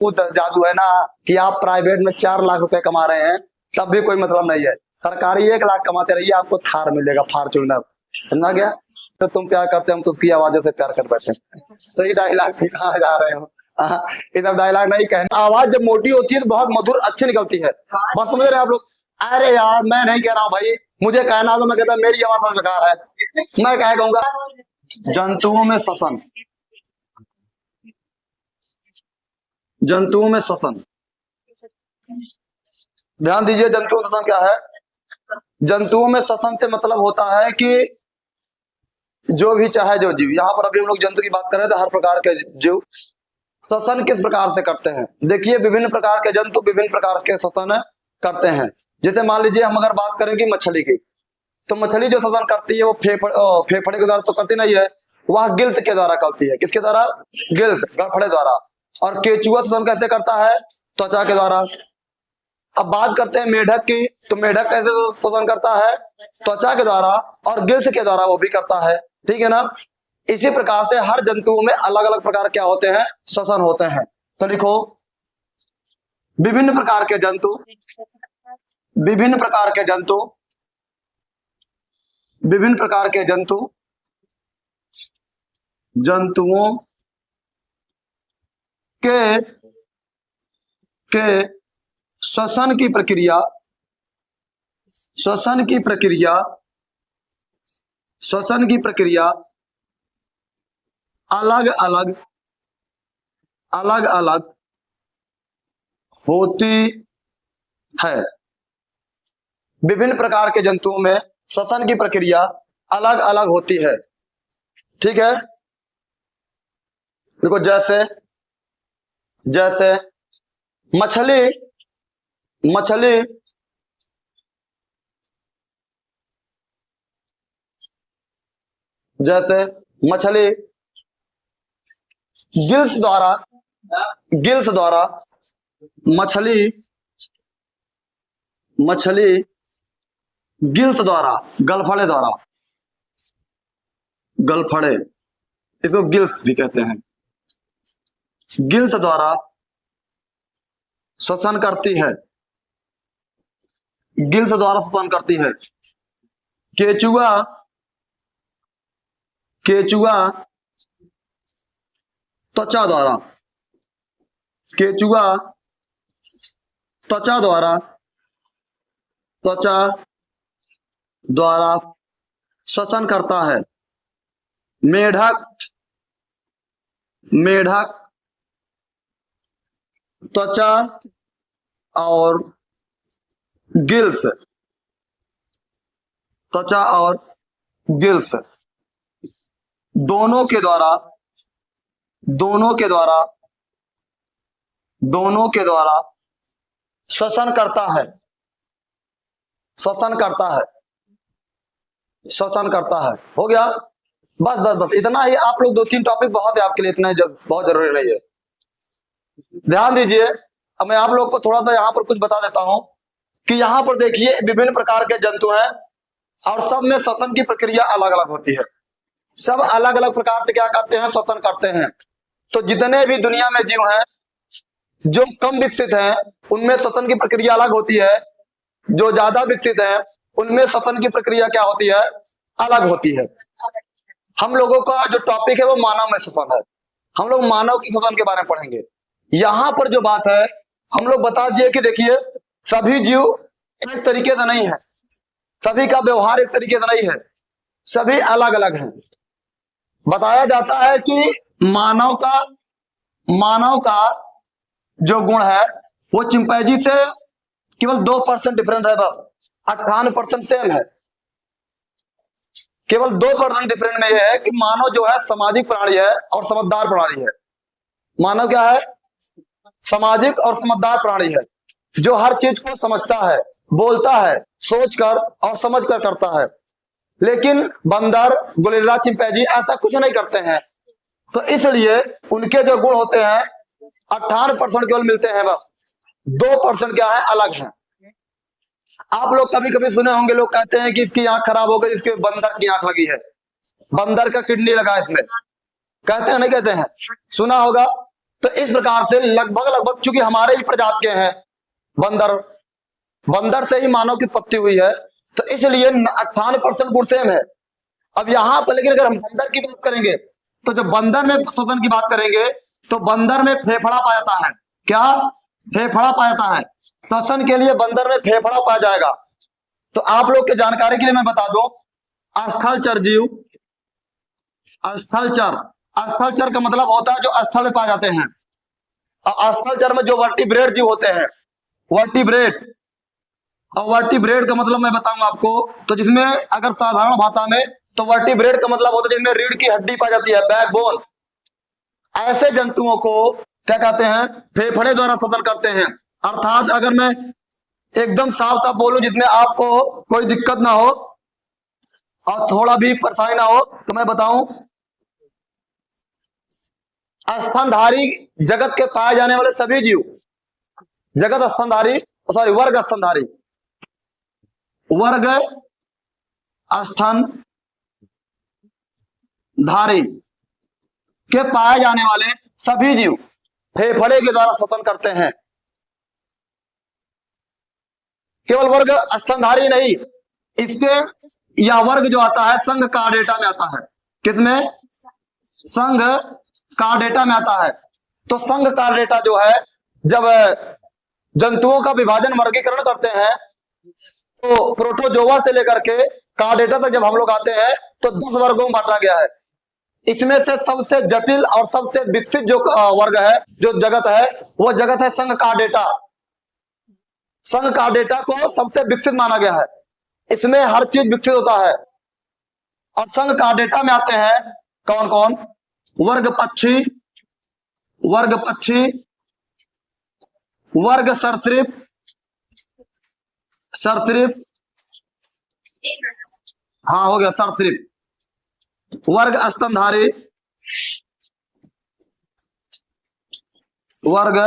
वो जादू है ना कि आप प्राइवेट में 4 लाख रुपए कमा रहे हैं तब भी कोई मतलब नहीं है। सरकारी 1 लाख कमाते रहिए, आपको थार मिलेगा, फॉर्च्यूनर। समझा गया? तो तुम प्यार करते हम तो उसकी आवाजों से प्यार कर बैठे। तो ये डायलॉग भी कहाँ जा रहे हो? इधर डायलॉग नहीं कहना। आवाज जब मोटी होती है तो बहुत मधुर अच्छी निकलती है। बात समझ रहे हैं आप लोग? अरे यार मैं नहीं कह रहा हूँ भाई, मुझे कहना तो मैं कहता मेरी आवाज बेकार है, मैं क्या कहूंगा। जंतुओं में श्वसन, जंतुओं में श्वसन, ध्यान दीजिए। जंतुओं में श्वसन क्या है? जंतुओं में श्वसन से मतलब होता है कि जो भी चाहे जो जीव, यहाँ पर अभी हम लोग जंतु की बात कर रहे थे, हर प्रकार के जीव श्वसन किस प्रकार से करते हैं। देखिए विभिन्न प्रकार के जंतु विभिन्न प्रकार के श्वसन करते हैं। जैसे मान लीजिए हम अगर बात करेंगे मछली की, तो मछली जो श्वसन करती है वो फेफड़े के द्वारा तो करती नहीं है, वह गिल्स के द्वारा करती है। किसके द्वारा? गिल्स, गड़फड़े द्वारा। और केचुआ श्वसन कैसे करता है? त्वचा के द्वारा। अब बात करते हैं मेढक की, तो मेढक कैसे श्वसन करता है? त्वचा के द्वारा और गिल्स के द्वारा वो भी करता है। ठीक है ना? इसी प्रकार से हर जंतुओं में अलग अलग प्रकार क्या होते हैं? श्वसन होते हैं। तो लिखो विभिन्न प्रकार के जंतु, विभिन्न प्रकार के जंतु, विभिन्न प्रकार के जंतु, जंतुओं के श्वसन की प्रक्रिया, श्वसन की प्रक्रिया, श्वसन की प्रक्रिया अलग अलग, अलग अलग होती है। विभिन्न प्रकार के जंतुओं में श्वसन की प्रक्रिया अलग अलग होती है। ठीक है? देखो जैसे जैसे मछली, मछली जैसे मछली गिल्स द्वारा, गिल्स द्वारा, मछली, मछली गिल्स द्वारा, गलफड़े द्वारा, गलफड़े इसको गिल्स भी कहते हैं, गिल्स द्वारा श्वसन करती है, गिल्स द्वारा श्वसन करती है। केचुआ, केचुआ त्वचा द्वारा, केचुआ त्वचा द्वारा, त्वचा द्वारा श्वसन करता है। मेढक, मेढक त्वचा और गिल्स, त्वचा और गिल्स दोनों के द्वारा, दोनों के द्वारा, दोनों के द्वारा श्वसन करता है, श्वसन करता है, श्वसन करता है। हो गया? बस बस बस इतना ही। आप लोग 2-3 टॉपिक बहुत है आपके लिए, इतना बहुत जरूरी नहीं है। ध्यान दीजिए। अब मैं आप लोग को थोड़ा सा यहाँ पर कुछ बता देता हूं कि यहाँ पर देखिए विभिन्न प्रकार के जंतु हैं और सब में श्वसन की प्रक्रिया अलग अलग होती है। सब अलग अलग प्रकार से क्या करते हैं? श्वसन करते हैं। तो जितने भी दुनिया में जीव हैं जो कम विकसित हैं उनमें श्वसन की प्रक्रिया अलग होती है, जो ज्यादा विकसित हैं उनमें श्वसन की प्रक्रिया क्या होती है? अलग होती है। हम लोगों का जो टॉपिक है वो मानव में श्वसन है। हम लोग मानव की श्वसन के बारे में पढ़ेंगे। यहाँ पर जो बात है हम लोग बता दिए कि देखिए सभी जीव एक तरीके से नहीं है, सभी का व्यवहार एक तरीके से नहीं है, सभी अलग अलग हैं। बताया जाता है कि मानव का जो गुण है वो चिंपैंजी से केवल 2% डिफरेंट है, बस 98% सेम है। केवल 2% डिफरेंट में यह है कि मानव जो है सामाजिक प्राणी है और समझदार प्राणी है। मानव क्या है? सामाजिक और समझदार प्राणी है जो हर चीज को समझता है, बोलता है, सोचकर और समझकर करता है। लेकिन बंदर, गोरिल्ला, चिंपैंजी ऐसा कुछ नहीं करते हैं। तो इसलिए उनके जो गुण होते हैं 98% केवल मिलते हैं, बस 2% क्या है? अलग है। आप लोग कभी कभी सुने होंगे, लोग कहते हैं कि इसकी आंख खराब हो गई, इसके बंदर की आंख लगी है, बंदर का किडनी लगा इसमें, कहते हैं नहीं कहते हैं? सुना होगा। तो इस प्रकार से लगभग लगभग, चूंकि हमारे ही प्रजाति के हैं बंदर, बंदर से ही मानव की उत्पत्ति हुई है, तो इसलिए 98% गुण सेम है। अब यहां पर लेकिन अगर हम बंदर की बात करेंगे, तो जब बंदर में श्वसन की बात करेंगे तो बंदर में फेफड़ा पाया जाता है। क्या? फेफड़ा पाया जाता है। श्वसन के लिए बंदर में फेफड़ा पाया जाएगा। तो आप लोग के जानकारी के लिए मैं बता दूं, स्थलचर जीव, स्थलचर, स्थलचर का मतलब होता है जो स्थल में पाए जाते हैं। और स्थलचर में जो वर्टिब्रेट जीव होते हैं, वर्टिब्रेट, और वर्टिब्रेट का मतलब मैं बताऊंगा आपको, तो जिसमें अगर साधारण भाषा में तो वर्टिब्रेट का मतलब होता है जिसमें रीढ़ की हड्डी पाई जाती है, बैकबोन। ऐसे जंतुओं को क्या कहते हैं? फेफड़े द्वारा श्वसन करते हैं। अर्थात अगर मैं एकदम साफ साफ बोलूं जिसमें आपको कोई दिक्कत ना हो और थोड़ा भी परेशानी ना हो, तो मैं बताऊं, स्तनधारी जगत के पाए जाने वाले सभी जीव, जगत स्तनधारी, सॉरी वर्ग स्तनधारी, वर्ग स्तनधारी के पाए जाने वाले सभी जीव फेफड़े के द्वारा श्वसन करते हैं। केवल वर्ग स्तनधारी नहीं, इसके यह वर्ग जो आता है संघ कार्डेटा में आता है। किसमें? संघ कार्डेटा में आता है। तो संघ कार्डेटा जो है, जब जंतुओं का विभाजन वर्गीकरण करते हैं तो प्रोटोजोआ से लेकर के कार्डेटा तक जब हम लोग आते हैं तो 10 वर्गों में बांटा गया है। इसमें से सबसे जटिल और सबसे विकसित जो वर्ग है, जो जगत है, वो जगत है संघ कार्डेटा। संघ कार्डेटा को सबसे विकसित माना गया है। इसमें हर चीज विकसित होता है। और संघ कार्डेटा में आते हैं कौन कौन? वर्ग पक्षी, वर्ग पक्षी, वर्ग सरीसृप, सरीसृप, हाँ हो गया सरीसृप, वर्ग स्तनधारी, वर्ग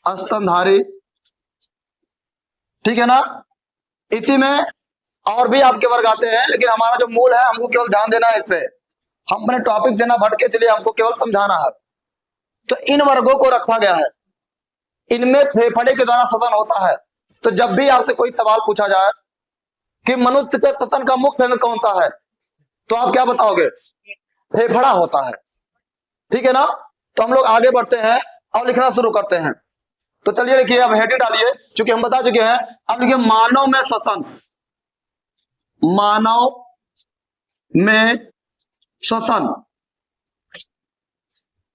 स्तनधारी, ठीक है ना। इसी में और भी आपके वर्ग आते हैं, लेकिन हमारा जो मूल है हमको केवल ध्यान देना है इस पे, हम अपने टॉपिक से ना भटके, इसलिए हमको केवल समझाना है। तो इन वर्गों को रखा गया है, इनमें फेफड़े के द्वारा श्वसन होता है। तो जब भी आपसे कोई सवाल पूछा जाए कि मनुष्य के श्वसन का मुख्य अंग कौन सा है, तो आप क्या बताओगे? फेफड़ा होता है, ठीक है ना। तो हम लोग आगे बढ़ते हैं और लिखना शुरू करते हैं। तो चलिए लिखिए, अब हेडिंग डालिए, चूंकि हम बता चुके हैं। अब लिखिए मानव में श्वसन, मानव में श्वसन,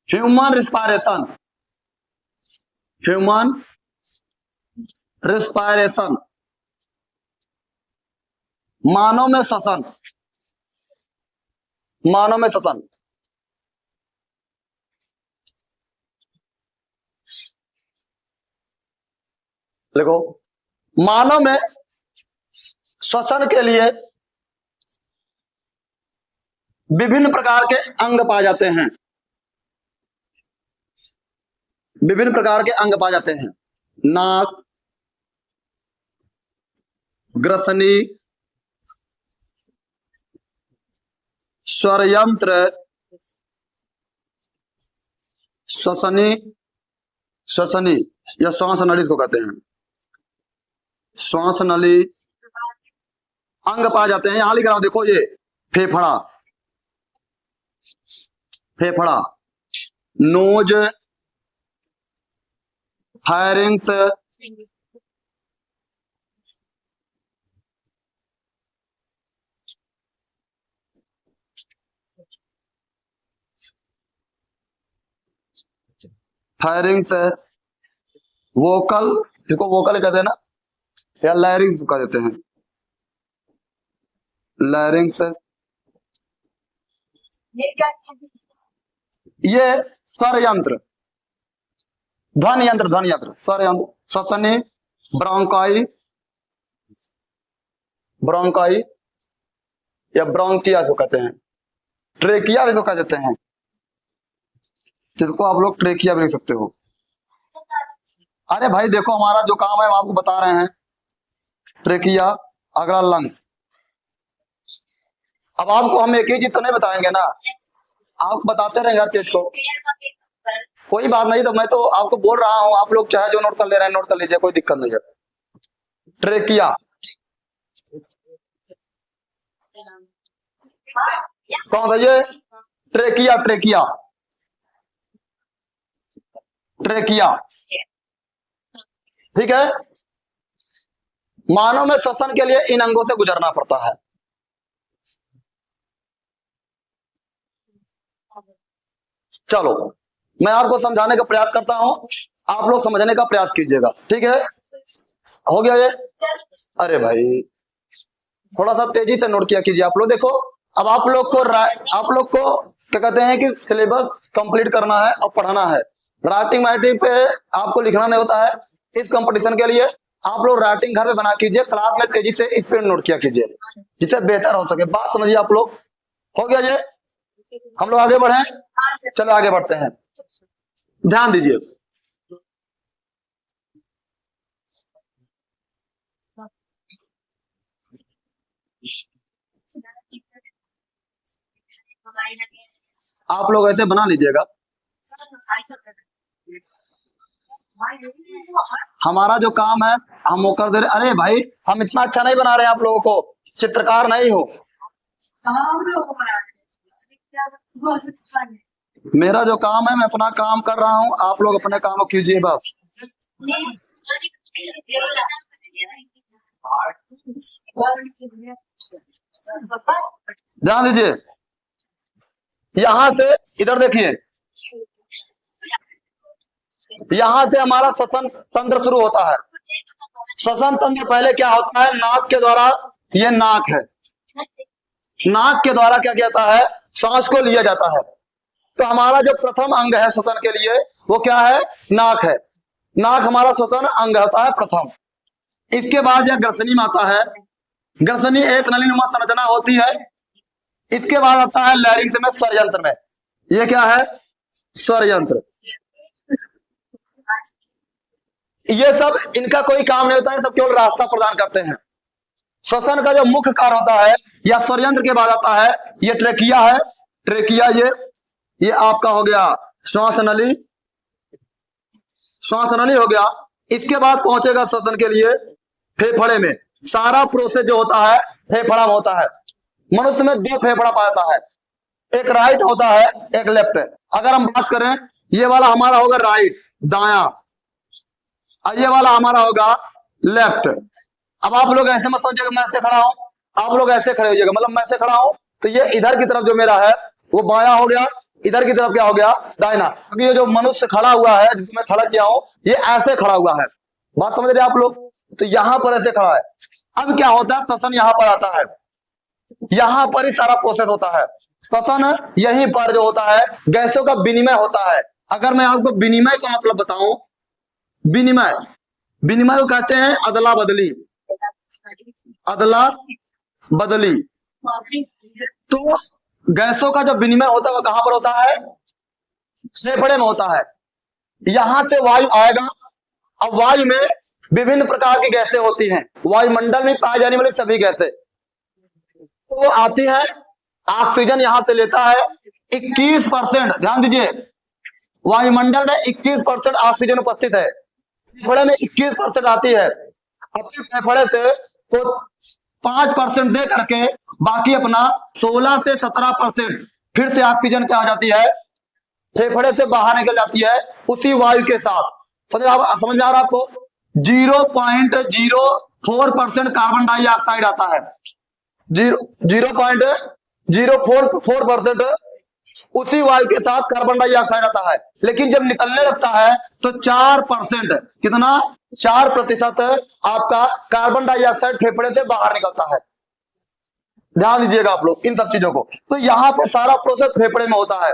ह्यूमन रिस्पायरेशन, ह्यूमन रिस्पायरेशन, मानव में श्वसन, मानव में श्वसन। देखो, मानव में श्वसन के लिए विभिन्न प्रकार के अंग पाए जाते हैं, विभिन्न प्रकार के अंग पाए जाते हैं। नाक, ग्रसनी, स्वरयंत्र, श्वसनी, श्वसनी या श्वास नली को कहते हैं, श्वास नली अंग पाए जाते हैं। यहां लिख रहा हूं, देखो ये फेफड़ा, फेफड़ा, नोज, फायरिंग्स, फायरिंग्स, वोकल, इसको वोकल कहते हैं ना, या लैरिंग्स कह देते हैं, लैरिंग्स। ये स्वर यंत्र, ध्वनि यंत्र, ध्वनि यंत्र, स्वर यंत्र, श्वसनी, ब्रोंकाई, ब्रोंकाई या ब्रोंकिया इसको कहते हैं, ट्रेकिया भी इसको कह देते हैं, जिसको आप लोग ट्रेकिया भी लिख सकते हो। अरे भाई देखो, हमारा जो काम है हम आपको बता रहे हैं, ट्रेकिया, अगला लंग्स। अब आपको हम एक ही चीज तो नहीं बताएंगे ना, आपको बताते रहेंगे हर चीज को। कोई बात नहीं, तो मैं तो आपको बोल रहा हूं, आप लोग चाहे जो नोट कर ले रहे हैं नोट कर लीजिए, कोई दिक्कत नहीं है। ट्रेकिया, कौन सा ये? ट्रेकिया, ट्रेकिया, ट्रेकिया, ठीक है। मानव में श्वसन के लिए इन अंगों से गुजरना पड़ता है। चलो मैं आपको समझाने का प्रयास करता हूं, आप लोग समझने का प्रयास कीजिएगा, ठीक है। हो गया ये? अरे भाई थोड़ा सा तेजी से नोट किया कीजिए आप लोग। देखो अब आप लोग को क्या कहते हैं कि सिलेबस कंप्लीट करना है और पढ़ना है। राइटिंग वाइटिंग पे आपको लिखना नहीं होता है। इस कंपटीशन के लिए आप लोग राइटिंग घर में बना कीजिए, क्लास में तेजी से स्पीड नोट किया कीजिए, जिससे बेहतर हो सके। बात समझिए आप लोग। हो गया ये? हम लोग आगे बढ़े, चलो आगे बढ़ते हैं, ध्यान दीजिए। आप लोग ऐसे बना लीजिएगा। हमारा जो काम है हम वो कर दे रहे। अरे भाई हम इतना अच्छा नहीं बना रहे हैं आप लोगों को, चित्रकार नहीं हो। मेरा जो काम है मैं अपना काम कर रहा हूं, आप लोग अपने काम को कीजिए बस। ध्यान दीजिए, यहां से इधर देखिए, यहां से हमारा श्वसन तंत्र शुरू होता है। श्वसन तंत्र पहले क्या होता है? नाक के द्वारा, ये नाक है, नाक के द्वारा क्या कहता है? सांस को लिया जाता है। तो हमारा जो प्रथम अंग है श्वसन के लिए वो क्या है? नाक है। नाक हमारा श्वसन अंग होता है प्रथम। इसके बाद यह ग्रसनी में आता है। ग्रसनी एक नलीनुमा संरचना होती है। इसके बाद आता है लैरिंग्स में, स्वर यंत्र में। ये क्या है? स्वर यंत्र। ये सब इनका कोई काम नहीं होता है, सब केवल रास्ता प्रदान करते हैं। श्वसन का जो मुख्य कार्य होता है या स्वर यंत्र के बाद आता है ये ट्रेकिया है। ट्रेकिया ये आपका हो गया श्वास नली, श्वास नली हो गया। इसके बाद पहुंचेगा श्वसन के लिए फेफड़े में। सारा प्रोसेस जो होता है फेफड़ा में होता है। मनुष्य में दो फेफड़ा पाता है, एक राइट होता है एक लेफ्ट। अगर हम बात करें ये वाला हमारा होगा राइट, दायां, और ये वाला हमारा होगा लेफ्ट। अब आप लोग ऐसे मत सोचिएगा मैं ऐसे खड़ा हूं, आप लोग ऐसे खड़े हो जाएगा, मतलब मैं ऐसे खड़ा हूं तो ये इधर की तरफ जो मेरा है वो बायां हो गया, इधर की तरफ क्या हो गया? दाहिना। क्योंकि ये जो मनुष्य खड़ा हुआ है जिसको मैं खड़ा किया हूं ये ऐसे खड़ा हुआ है। बात समझ रहे आप लोग? तो यहां पर ऐसे खड़ा है। अब क्या होता है? श्वसन यहां पर आता है, यहां पर ही सारा प्रोसेस होता है। श्वसन यहीं पर जो होता है गैसों का विनिमय होता है। अगर मैं आपको विनिमय का मतलब बताऊं, विनिमय, विनिमय को कहते हैं अदला बदली, अदला बदली। तो गैसों का जो विनिमय होता है वो कहां पर होता है? फेफड़े में होता है। यहां से वायु आएगा। अब वायु में विभिन्न प्रकार की गैसें होती हैं, वायुमंडल में पाई जाने वाली सभी गैसें तो वो आती है। ऑक्सीजन यहां से लेता है 21%। ध्यान दीजिए, वायुमंडल में 21% ऑक्सीजन उपस्थित है, फेफड़े में 21% आती है। अपने फेफड़े से तो 5% दे करके बाकी अपना 16 से 17% फिर से ऑक्सीजन क्या आ जाती है? फेफड़े से बाहर निकल जाती है उसी वायु के साथ। समझ में आ रहा आपको? 0.04% कार्बन डाइऑक्साइड आता है, 0.004% उसी वायु के साथ कार्बन डाइऑक्साइड आता है। लेकिन जब निकलने लगता है तो 4%, कितना? 4% आपका कार्बन डाइऑक्साइड फेफड़े से बाहर निकलता है। ध्यान दीजिएगा आप लोग इन सब चीजों को। तो यहाँ पे सारा प्रोसेस फेफड़े में होता है।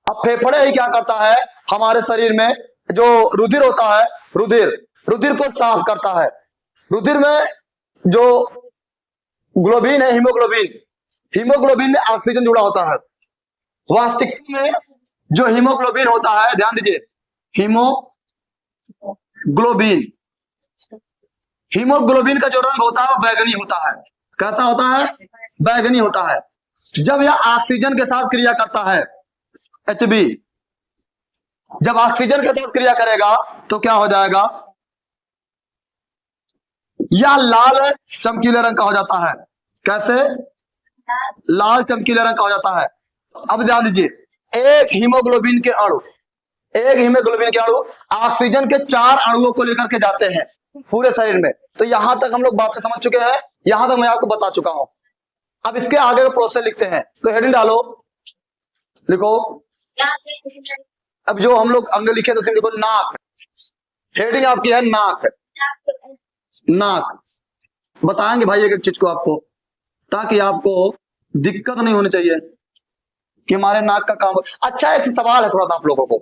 अब फेफड़े ही क्या करता है? हमारे शरीर में जो रुधिर होता है, रुधिर को साफ करता है। रुधिर में जो ग्लोबिन है, हीमोग्लोबिन में ऑक्सीजन जुड़ा होता है। वास्तविकता में जो हीमोग्लोबिन होता है, ध्यान दीजिए, हीमोग्लोबिन का जो रंग होता है वो बैगनी होता है। कैसा होता है? बैगनी होता है। जब यह ऑक्सीजन के साथ क्रिया करता है, Hb, जब ऑक्सीजन के साथ क्रिया करेगा तो क्या हो जाएगा, यह लाल चमकीले रंग का हो जाता है। कैसे? लाल चमकीले रंग का हो जाता है। अब ध्यान दीजिए, एक हीमोग्लोबिन के अणु ऑक्सीजन के 4 अणुओं को लेकर के जाते हैं पूरे शरीर में। तो यहां तक हम लोग बात से समझ चुके हैं, यहां तक मैं आपको बता चुका हूं। अब इसके आगे का प्रोसेस लिखते हैं, तो हेडिंग डालो, लिखो। अब जो हम लोग अंग लिखे तो लिखो नाक। हेडिंग आपकी है नाक। नाक बताएंगे भाई एक एक चीज को आपको, ताकि आपको दिक्कत नहीं होनी चाहिए कि हमारे नाक का काम। अच्छा, एक सवाल है थोड़ा सा आप लोगों को,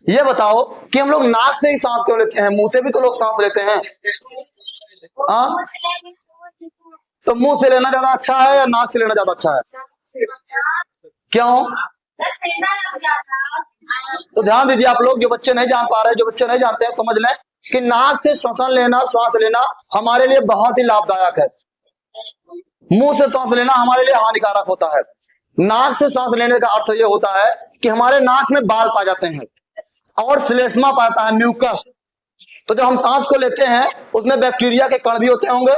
ये बताओ कि हम लोग नाक से ही सांस क्यों लेते हैं? मुंह से भी तो लोग सांस लेते हैं। हाँ, तो मुंह से लेना ज्यादा अच्छा है या नाक से लेना ज्यादा अच्छा है? क्यों? तो ध्यान दीजिए आप लोग, जो बच्चे नहीं जान पा रहे, जो बच्चे नहीं जानते हैं, समझ लें कि नाक से श्वसन लेना, श्वास लेना हमारे लिए बहुत ही लाभदायक है। मुंह से सांस लेना हमारे लिए हानिकारक होता है। नाक से सांस लेने का अर्थ यह होता है कि हमारे नाक में बाल पाए जाते हैं और श्लेष्मा पाता है, म्यूकस। तो जब हम सांस को लेते हैं उसमें बैक्टीरिया के कण भी होते होंगे।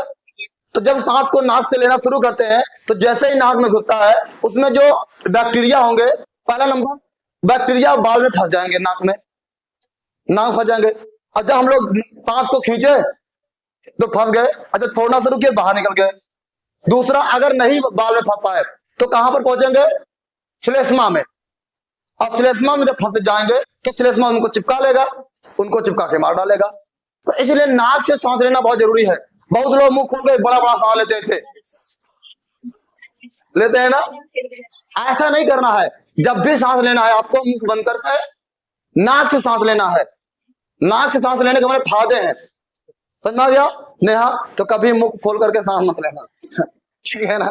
तो जब सांस को नाक से लेना शुरू करते हैं तो जैसे ही नाक में घुसता है उसमें जो बैक्टीरिया होंगे, पहला नंबर बैक्टीरिया बाल में फंस जाएंगे, नाक फंस जाएंगे। और जब हम लोग सांस को खींचे तो फंस गए, अच्छा छोड़ना शुरू किए, बाहर निकल गए। दूसरा, अगर नहीं बाल में फंस पाए तो कहां पर पहुंचेंगे? श्लेष्मा में। और श्लेष्मा में जब फंस जाएंगे तो श्लेष्मा उनको चिपका लेगा, उनको चिपका के मार डालेगा। तो इसलिए नाक से सांस लेना बहुत जरूरी है। बहुत लोग मुंह खोल के बड़ा बड़ा सांस लेते हैं ना, ऐसा नहीं करना है। जब भी सांस लेना है आपको मुंह बंद करके नाक से सांस लेना है। नाक से सांस लेने के हमारे फायदे हैं, समझ में आ गया नेहा? तो कभी मुंह खोल करके सांस मत लेना, ठीक है ना?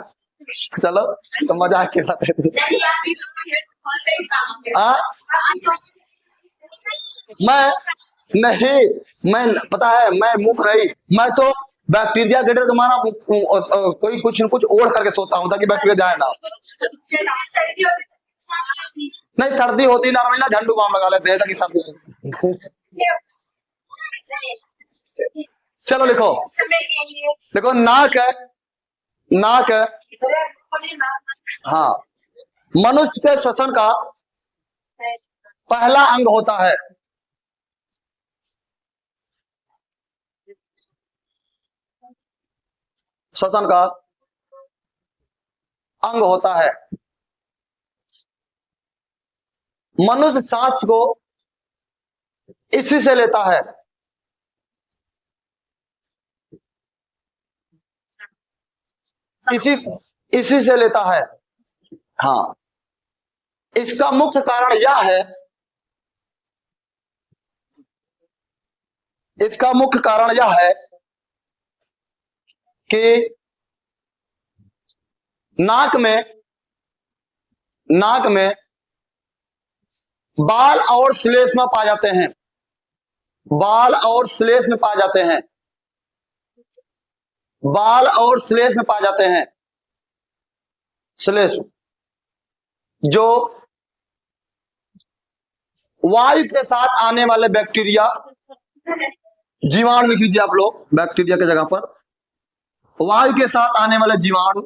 चलो, तो मजाक की बात है। मैं पता है, मैं मुख नहीं, मैं तो बैक्टीरिया के डर के मारा कोई कुछ न कुछ ओढ़ करके सोता हूँ ताकि बैक्टीरिया जाए ना। नहीं, सर्दी होती नॉर्मली ना, झंडू बाम लगा लेते हैं ताकि सर्दी। चलो लिखो, देखो नाक है, नाक है। हाँ, मनुष्य के श्वसन का पहला अंग होता है। श्वसन का अंग होता है। मनुष्य सांस को इसी से लेता है। इसी से लेता है। हाँ, इसका मुख्य कारण यह है, इसका मुख्य कारण यह है कि नाक में बाल और श्लेष्मा पाए जाते हैं। बाल और श्लेष्म पाए जाते हैं। बाल और श्लेष्म पाए जाते हैं। श्लेष्म जो वायु के साथ आने वाले बैक्टीरिया, जीवाणु लिख लीजिए आप लोग, बैक्टीरिया की जगह पर वायु के साथ आने वाले जीवाणु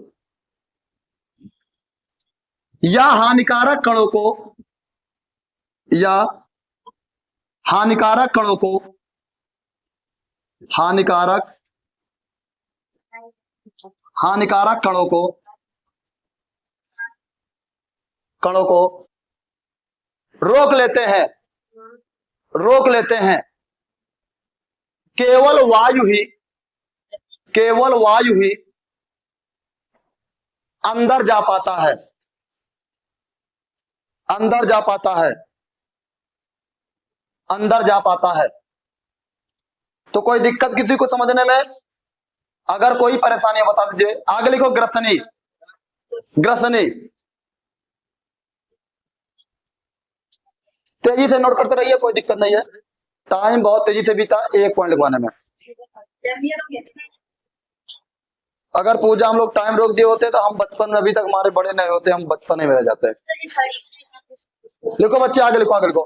या हानिकारक कणों को, या हानिकारक कणों को, हानिकारक कणों को रोक लेते हैं। केवल वायु ही अंदर जा पाता है। अंदर जा पाता है। तो कोई दिक्कत किसी को समझने में? अगर कोई परेशानी है बता दीजिए। आगे लिखो ग्रसनी। तेजी से नोट करते रहिए, कोई दिक्कत नहीं है। टाइम बहुत तेजी से बीता, एक पॉइंट लिखवाने में। अगर पूजा हम लोग टाइम रोक दिए होते तो हम बचपन में, अभी तक हमारे बड़े नहीं होते, हम बचपन में रह जाते हैं। लिखो बच्चे, आगे लिखो।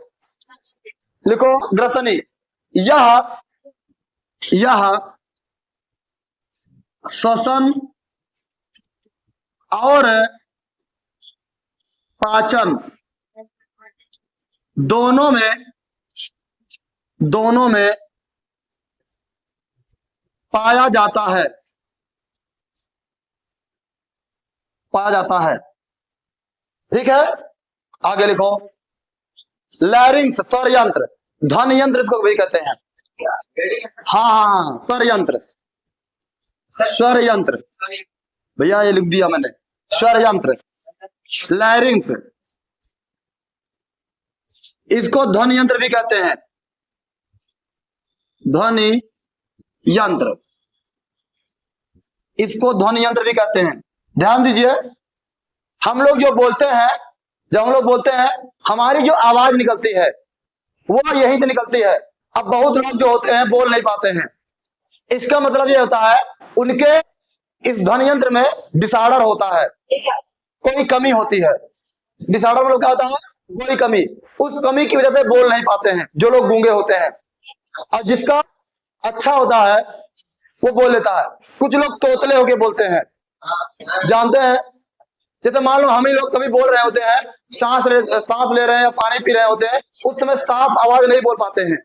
लिखो ग्रसनी। यह श्वसन और पाचन दोनों में पाया जाता है। ठीक है, आगे लिखो लैरिंक्स, स्वर यंत्र, ध्वनि यंत्र इसको भी कहते हैं। हाँ, स्वर यंत्र भैया ये लिख दिया मैंने, स्वर यंत्र लैरिंक्स, इसको ध्वनि यंत्र भी कहते हैं, ध्वनि यंत्र, इसको ध्वनि यंत्र भी कहते हैं। ध्यान दीजिए, हम लोग जो बोलते हैं, जब हम लोग बोलते हैं हमारी जो आवाज निकलती है वो यहीं से निकलती है। अब बहुत लोग जो होते हैं बोल नहीं पाते हैं, इसका मतलब ये होता है उनके इस ध्वनि यंत्र में डिसऑर्डर होता है, कोई कमी होती है। डिसऑर्डर मतलब क्या होता है? कोई कमी, उस कमी की वजह से बोल नहीं पाते हैं जो लोग गूंगे होते हैं। और जिसका अच्छा होता है वो बोल लेता है। कुछ लोग तोतले होके बोलते हैं, जानते हैं, जैसे मान लो हम ही लोग कभी बोल रहे होते हैं, सांस ले रहे हैं या पानी पी रहे होते हैं, उस समय साफ आवाज नहीं बोल पाते हैं।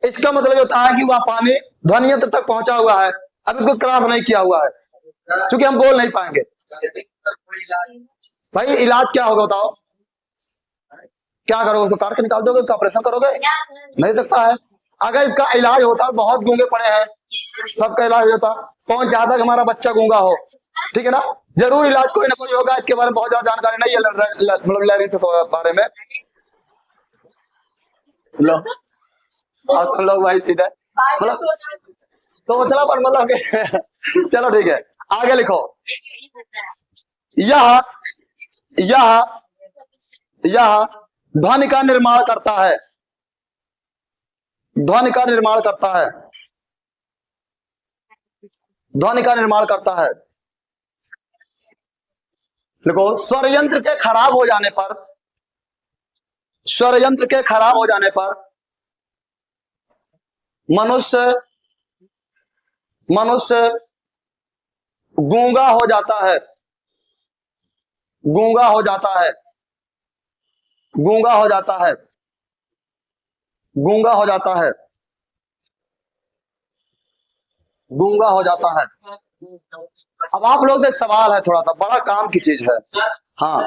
इसका मतलब होता है कि वह पानी ध्वनि यंत्र तक पहुंचा हुआ है, अभी उसको क्रॉस नहीं किया हुआ है, क्योंकि हम बोल नहीं पाएंगे। भाई इलाज क्या होगा बताओ? क्या करोगे? उसको काट के निकाल दोगे? उसका ऑपरेशन करोगे? नहीं सकता है। अगर इसका इलाज होता, बहुत गूंगे पड़े हैं, सबका इलाज होता, कौन चाहता कि हमारा बच्चा गूंगा हो? ठीक है ना, जरूर इलाज कोई ना कोई होगा। इसके बारे में बहुत ज्यादा जानकारी नहीं है, मतलब लैरिंक्स के बारे में। लो तुम लोग भाई सीधे मतलब तो मतलब चलो ठीक है, आगे लिखो। यह ध्वनि का निर्माण करता है, ध्वनि का निर्माण करता है, ध्वनि का निर्माण करता है। देखो स्वर यंत्र के खराब हो जाने पर, स्वर यंत्र के खराब हो जाने पर मनुष्य गूंगा हो जाता है, गूंगा हो जाता है, गूंगा हो जाता है, गूंगा हो जाता है, गूंगा हो जाता है। अब आप लोग से एक सवाल है, थोड़ा सा बड़ा काम की चीज है। हाँ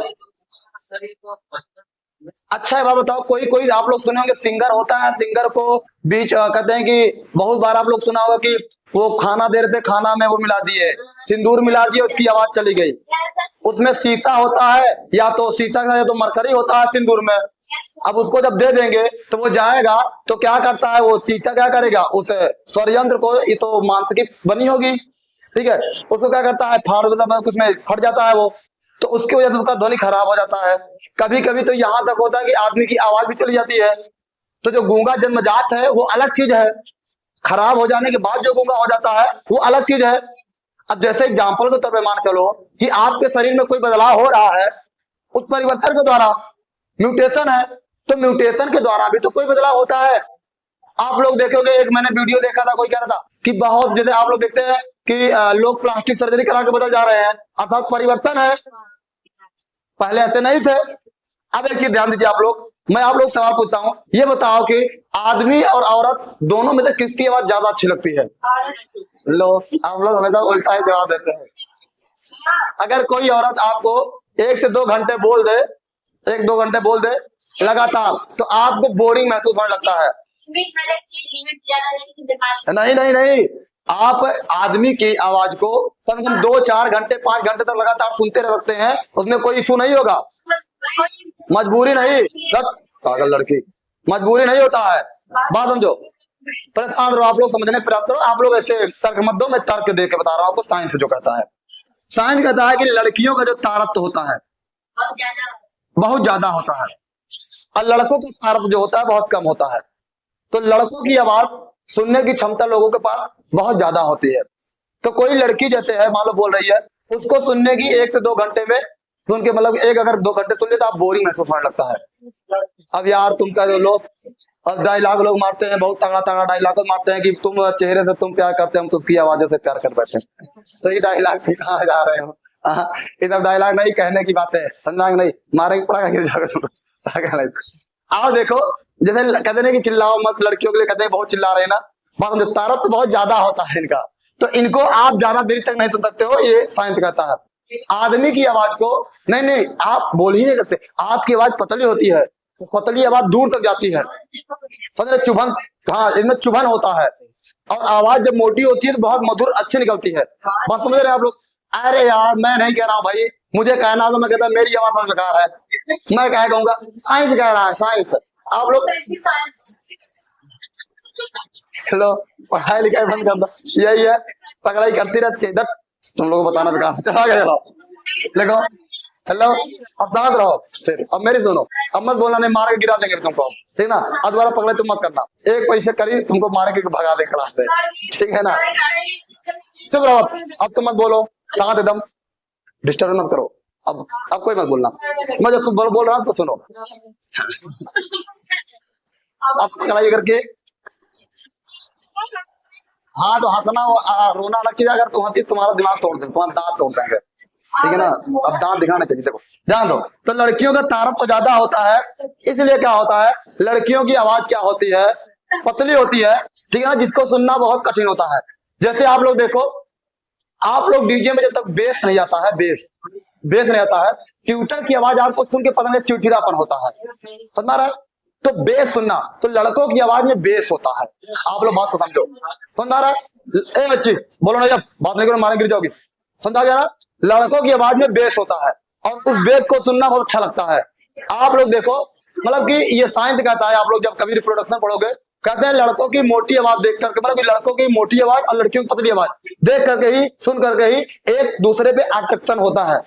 अच्छा एक बात बताओ, कोई आप लोग सुने होंगे सिंगर होता है, सिंगर को बीच कहते हैं कि बहुत बार आप लोग सुना होगा कि वो खाना दे रहे थे, खाना में वो मिला दिए, सिंदूर मिला दिए, उसकी आवाज चली गई। उसमें शीशा होता है, या तो शीशा का या तो मरकरी होता है सिंदूर में। अब उसको जब दे देंगे तो वो जाएगा, तो क्या करता है वो शीशा, क्या करेगा उस स्वर यंत्र को, ये तो मांस की बनी होगी, ठीक है, उसको क्या करता है फाड़, मतलब उसमें फट जाता है वो, तो उसकी वजह से उसका ध्वनि खराब हो जाता है। कभी कभी तो यहां तक होता है कि आदमी की आवाज भी चली जाती है। तो जो गूंगा जन्मजात है वो अलग चीज है, खराब हो जाने के बाद जो गूंगा हो जाता है वो अलग चीज है। अब जैसे एग्जाम्पल के तौर पर मान चलो कि आपके शरीर में कोई बदलाव हो रहा है, उस परिवर्तन के द्वारा, म्यूटेशन है, तो म्यूटेशन के द्वारा भी तो कोई बदलाव होता है। आप लोग देखोगे, एक मैंने वीडियो देखा था, कोई कह रहा था कि बहुत, जैसे आप लोग देखते हैं कि लोग प्लास्टिक सर्जरी करा के बदल जा रहे हैं, अर्थात परिवर्तन है, पहले ऐसे नहीं थे। अब एक चीज ध्यान दीजिए आप लोग, मैं आप लोग सवाल पूछता हूँ, ये बताओ कि आदमी और औरत दोनों में से किसकी आवाज ज्यादा अच्छी लगती है? लो आप लोग हमेशा उल्टा ही जवाब देते हैं। अगर कोई औरत आपको 1 से 2 घंटे बोल दे, 1-2 घंटे बोल दे लगातार, तो आपको बोरिंग महसूस होने लगता है। नहीं नहीं नहीं, आप आदमी की आवाज को कम से कम 2-4 घंटे 5 घंटे तक लगातार सुनते रह सकते हैं, उसमें कोई इशू नहीं होगा। मजबूरी नहीं, पागल लड़की, मजबूरी नहीं होता है, बात समझो। परेशान रहो आप लोग, समझने का प्रयास करो। आप लोग ऐसे तर्क मत दो, मैं तर्क दे के बता रहा हूँ आपको। साइंस जो कहता है, साइंस कहता है कि लड़कियों का जो तारत्व होता है बहुत ज्यादा होता है, और लड़कों का तारत्व जो होता है बहुत कम होता है। तो लड़कों की आवाज सुनने की क्षमता लोगों के पास बहुत ज्यादा होती है। तो कोई लड़की जैसे है, मान लो बोल रही है, उसको सुनने की 1 से 2 घंटे में सुन के मतलब एक अगर 2 घंटे सुन ले तो आप बोरिंग महसूस होने लगता है। अब यार तुम क्या लोग अब डायलॉग लोग मारते हैं, बहुत तगड़ा तगड़ा डायलॉग मारते हैं कि तुम चेहरे से तुम प्यार करते हैं, हम तो उसकी आवाजों से प्यार कर बैठे। तो ये डायलॉग भी कहाँ जा रहे हो? हाँ, ये सब डायलॉग नहीं, कहने की बातें, समझा नहीं, मारे पड़ा गिर जाओगे तुम। आओ देखो, जैसे कहते हैं कि चिल्लाओ मत, लड़कियों के लिए कहते हैं बहुत चिल्ला रहे हैं ना, बात समझो, तारत तो बहुत ज्यादा होता है इनका, तो इनको आप ज्यादा देर तक नहीं सुन सकते हो, ये साइंस कहता है। आदमी की आवाज को नहीं नहीं आप बोल ही नहीं सकते, आपकी आवाज पतली होती है, पतली आवाज दूर तक जाती है, समझ रहे, चुभन, हाँ इसमें चुभन होता है, और आवाज जब मोटी होती है तो बहुत मधुर अच्छी निकलती है। बात समझ रहे हैं आप लोग? अरे यार मैं नहीं कह रहा हूँ भाई, मुझे कहना तो मैं कहता मेरी आवाज बेकार है, मैं क्या कहूंगा, साइंस कह रहा है, साइंस। आप लोग चलो पढ़ाई लिखाई बंद कर दो, यही है, पकड़ाई करती रहती है इधर, तुम लोगों को बताना बेकार, चला गया चलो देखो। हेलो, अब शांत रहो, फिर अब मेरी सुनो, अब मत बोलना नहीं, मार के गिरा देंगे तुमको, ठीक ना, अब दोबारा पकड़े तुम मत करना, एक पैसे करी तुमको मारे के भगा दे क्लास से, ठीक है ना, चुप रहो, अब तुम मत बोलो, शांत एकदम, डिस्टर्ब मत करो, अब कोई मत बोलना, मैं जो बोल रहा हूँ उसको सुनो। अब पकड़ाई करके हाँ तो हंसना रोना अलग चीज, अगर तुम हंसी तुम्हारा दिमाग तोड़ देंगे, तुम्हारा दांत तोड़ देंगे, ठीक है ना, अब दांत दिखाना चाहिए, देखो ध्यान दो। तो लड़कियों का तारत तो ज्यादा होता है, इसलिए क्या होता है, लड़कियों की आवाज क्या होती है, पतली होती है, ठीक है ना, जिसको सुनना बहुत कठिन होता है। जैसे आप लोग देखो, आप लोग डीजे में जब तक बेस नहीं आता है, बेस नहीं आता है, ट्यूटर की आवाज आपको सुन के पता नहीं चिड़चिड़ापन होता है, समझ रहा है, तो बेस सुनना, तो लड़कों की आवाज में बेस होता है, आप लोग बात को समझो, समझ रहा है? ए बच्ची बोलो ना, जब बात नहीं करो मारे गिर जाओगी, समझा गया ना, लड़कों की आवाज में बेस होता है, और उस बेस को सुनना बहुत अच्छा लगता है। आप लोग देखो, मतलब कि ये साइंस कहता है, आप लोग जब कभी रिप्रोडक्शन पढ़ोगे, कहते हैं लड़कों की मोटी आवाज देख करके, मतलब कि लड़कों की मोटी आवाज और लड़कियों की पतली आवाज देख करके ही, सुन करके ही एक दूसरे पे अट्रैक्शन होता है।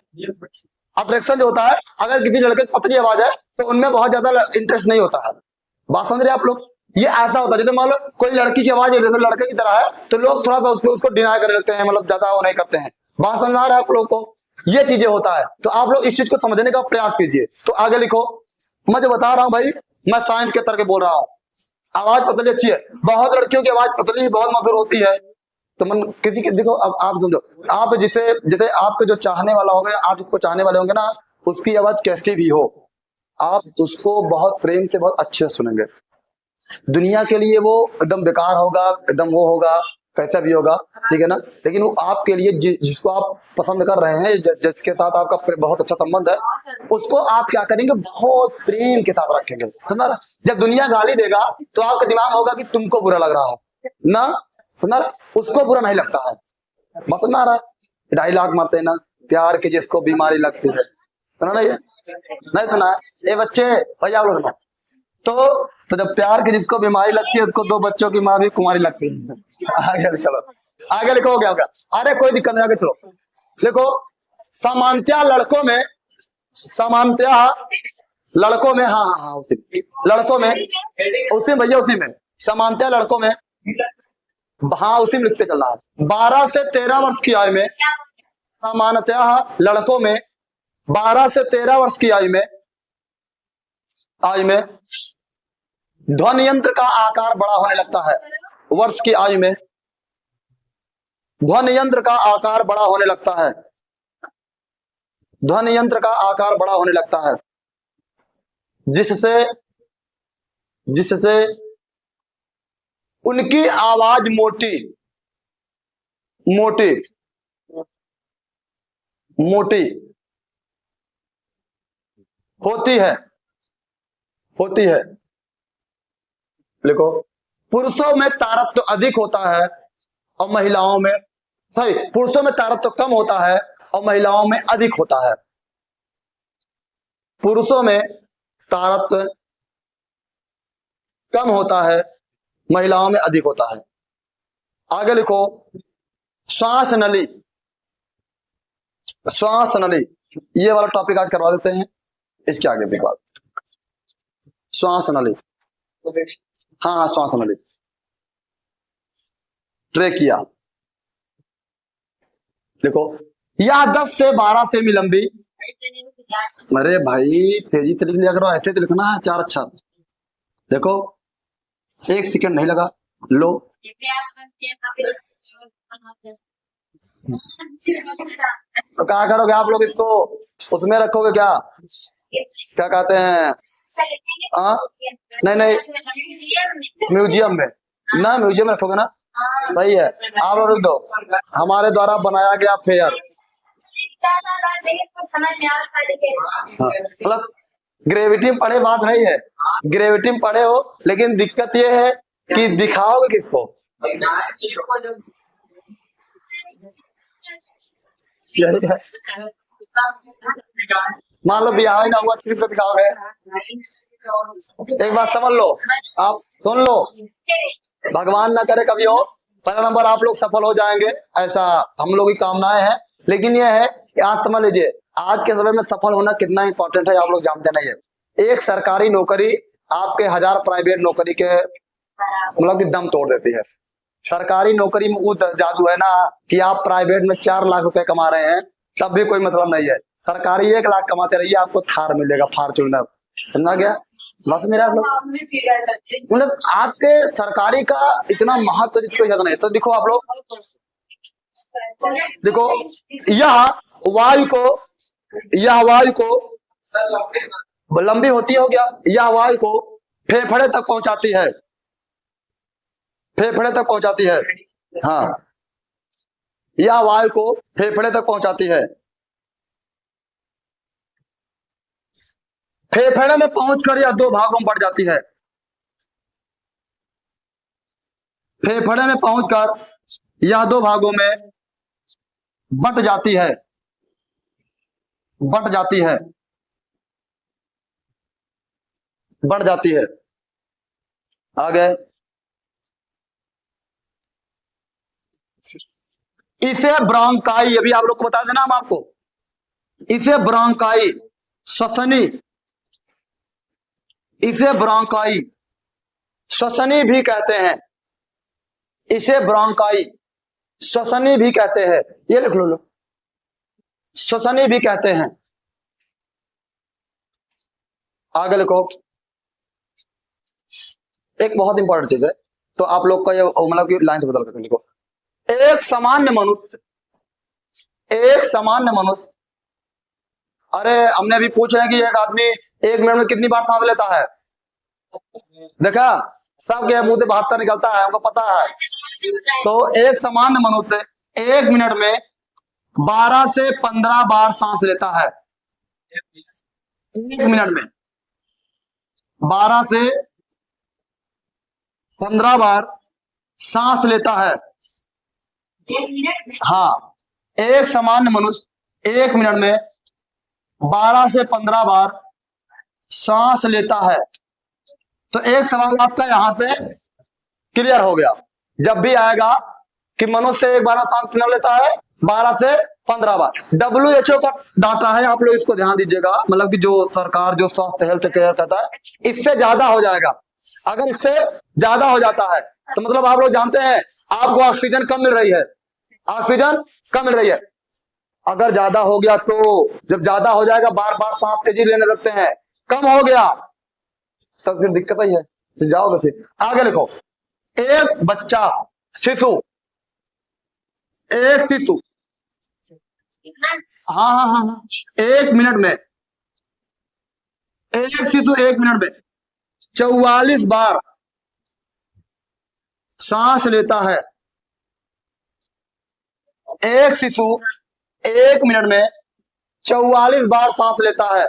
अट्रैक्शन जो होता है, अगर किसी लड़के की पतली आवाज है तो उनमें बहुत ज्यादा इंटरेस्ट नहीं होता है। बात समझ रहे आप लोग? ये ऐसा होता है, जैसे मान लो कोई लड़की की आवाज जैसे लड़के की तरह है, तो लोग थोड़ा सा उसको डिनाई कर लेते हैं, मतलब ज्यादा वो नहीं करते हैं। बात समझ आ रहा है आप लोग को? ये चीजें होता है, तो आप लोग इस चीज को समझने का प्रयास कीजिए। तो आगे लिखो, मैं जो बता रहा हूँ भाई, मैं साइंस के तरह बोल रहा हूँ। आवाज पतली अच्छी है, बहुत लड़कियों की आवाज पतली बहुत मधुर होती है, तो मन किसी के देखो, अब आप समझो, आप जिसे जैसे आपके जो चाहने वाला होगा, आप जिसको चाहने वाले होंगे ना, उसकी आवाज कैसी भी हो, आप उसको बहुत प्रेम से बहुत अच्छे से सुनेंगे। दुनिया के लिए वो एकदम बेकार होगा, एकदम वो होगा, कैसा भी होगा, ठीक है ना, लेकिन वो आपके लिए जिसको आप पसंद कर रहे हैं, जिसके साथ आपका बहुत अच्छा संबंध है, उसको आप क्या करेंगे, बहुत प्रेम के साथ रखेंगे, समझा ना। जब दुनिया गाली देगा तो आपका दिमाग होगा कि तुमको बुरा लग रहा हो ना, समझा, उसको बुरा नहीं लगता है। बस समझ आ रहा है? डायलॉग मारते हैं ना, प्यार की जिसको बीमारी लगती है, सुना ना, ये नहीं सुना है? ए बच्चे भाई आप लोग सुनो, तो जब प्यार की जिसको बीमारी लगती है, उसको 2 बच्चों की माँ भी कुमारी लगती है। आगे चलो, आगे लिखो, हो गया होगा, अरे कोई दिक्कत नहीं, आगे चलो देखो। सामान्यतः लड़कों में, हाँ हाँ हाँ, उसी लड़कों में, उसी भैया उसी में, सामान्यतः लड़कों में, हाँ उसी में लिखते चल रहा है, 12 से 13 वर्ष की आयु में, सामान्यतः लड़कों में 12 से 13 वर्ष की आयु में ध्वनि यंत्र का आकार बड़ा होने लगता है। वर्ष की आयु में ध्वनि यंत्र का आकार बड़ा होने लगता है, ध्वनि यंत्र का आकार बड़ा होने लगता है, जिससे उनकी आवाज मोटी होती है। लिखो, पुरुषों में तारतम्य अधिक होता है और महिलाओं में, सॉरी, पुरुषों में तारतम्य कम होता है और महिलाओं में अधिक होता है। पुरुषों में तारतम्य कम होता है, महिलाओं में अधिक होता है। आगे लिखो, श्वास नली, ये वाला टॉपिक आज करवा देते हैं, इसके आगे भी बात, श्वास नली, हाँ श्वास नली, ट्रेकिया। देखो, यह 10 से 12 सेमी लंबी अरे भाई तेजी से लिख लिया करो, ऐसे तो लिखना है 4 अक्षर। देखो 1 सेकंड नहीं लगा। लो तो क्या करोगे आप लोग, इसको उसमें रखोगे क्या, क्या कहते हैं, हाँ नहीं नहीं म्यूजियम में ना, म्यूजियम में रखोगे ना, सही है। आप लोग लिख दो हमारे द्वारा बनाया गया फेयर। हाँ, मतलब ग्रेविटी में पढ़े बात नहीं है, ग्रेविटी में पढ़े हो, लेकिन दिक्कत ये है कि दिखाओगे किसको। यही है, मान लो ब्याह ही ना हुआ सिर्फ तो दिखाओगे। एक बात समझ लो, आप सुन लो, भगवान ना करे कभी हो, पहला नंबर आप लोग सफल हो जाएंगे, ऐसा हम लोग की कामनाएं हैं। लेकिन यह है कि आज समझ लीजिए, आज के समय में सफल होना कितना इंपॉर्टेंट है आप लोग जानते नहीं है। एक सरकारी नौकरी आपके 1000 प्राइवेट नौकरी के मतलब कि दम तोड़ देती है। सरकारी नौकरी में वो जादू है ना कि आप प्राइवेट में 4 लाख रुपए कमा रहे हैं, तब भी कोई मतलब नहीं है। सरकारी 1 लाख कमाते रहिए, आपको थार मिलेगा, फॉर्च्यूनर, समझा गया। बस मेरा आप लोग मतलब आपके सरकारी का इतना महत्व जिसको याद नहीं। तो देखो आप लोग, देखो यह वायु को लंबी होती हो गया, यह वायु को फेफड़े तक पहुंचाती है, फेफड़े तक पहुंचाती है। हाँ, यह वायु को फेफड़े तक पहुंचाती है। फेफड़े में पहुंचकर यह 2 भागों में बढ़ जाती है। फेफड़े में पहुंचकर यह 2 भागों में बंट जाती है, बंट जाती है, बढ़ जाती है। आगे इसे ब्रोंकाई, अभी आप लोग को बता देना हम आपको, इसे ब्रोंकाई श्वसनी, इसे ब्रोंकाई श्वसनी भी कहते हैं, इसे ब्रोंकाई श्वसनी भी कहते हैं। ये लिख लो, श्वसनी भी कहते हैं। आगे लिखो, एक बहुत इंपॉर्टेंट चीज है, तो आप लोग का ये मतलब कि लाइन से बदल कर लिखो। एक सामान्य मनुष्य, एक सामान्य मनुष्य, अरे हमने अभी पूछा है कि एक आदमी 1 मिनट में कितनी बार सांस लेता है, देखा सबके मुंह से 72 निकलता है, हमको पता है। तो एक सामान्य मनुष्य 1 मिनट में 12 से 15 बार सांस लेता है। 1 मिनट में 12 से 15 बार सांस लेता है। हाँ, एक सामान्य मनुष्य 1 मिनट में 12 से 15 बार सांस लेता है। तो एक सवाल आपका यहां से क्लियर हो गया। जब भी आएगा कि मनुष्य एक बार सांस कितना लेता है, 12 से 15 बार। WHO का डाटा है, आप लोग इसको ध्यान दीजिएगा, मतलब कि जो सरकार जो स्वास्थ्य हेल्थ केयर कहता है, इससे ज्यादा हो जाएगा। अगर इससे ज्यादा हो जाता है तो मतलब आप लोग जानते हैं आपको ऑक्सीजन कम मिल रही है, ऑक्सीजन कम मिल रही है। अगर ज्यादा हो गया तो जब ज्यादा हो जाएगा, बार बार सांस तेजी लेने लगते हैं, कम हो गया तो फिर दिक्कत ही है, तो जाओगे फिर। आगे लिखो, एक बच्चा शिशु, एक शिशु, हाँ हाँ हाँ हाँ, 1 मिनट में, एक शिशु 1 मिनट में 44 बार सांस लेता है। एक शिशु 1 मिनट में 44 बार सांस लेता है।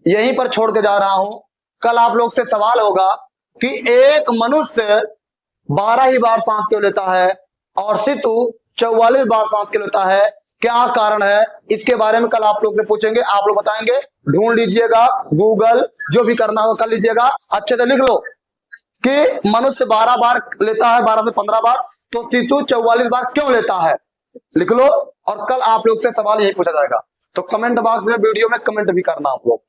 यहीं पर छोड़ के जा रहा हूं, कल आप लोग से सवाल होगा कि एक मनुष्य 12 ही बार सांस क्यों लेता है और शिशु 44 बार सांस क्यों लेता है, क्या कारण है, इसके बारे में कल आप लोग से पूछेंगे, आप लोग बताएंगे। ढूंढ लीजिएगा, गूगल जो भी करना हो कर लीजिएगा, अच्छे से लिख लो कि मनुष्य 12 बार लेता है, 12 से 15 बार, तो शिशु 44 बार क्यों लेता है, लिख लो। और कल आप लोग से सवाल यही पूछा जाएगा। तो कमेंट बॉक्स में वीडियो में कमेंट भी करना आप लोग।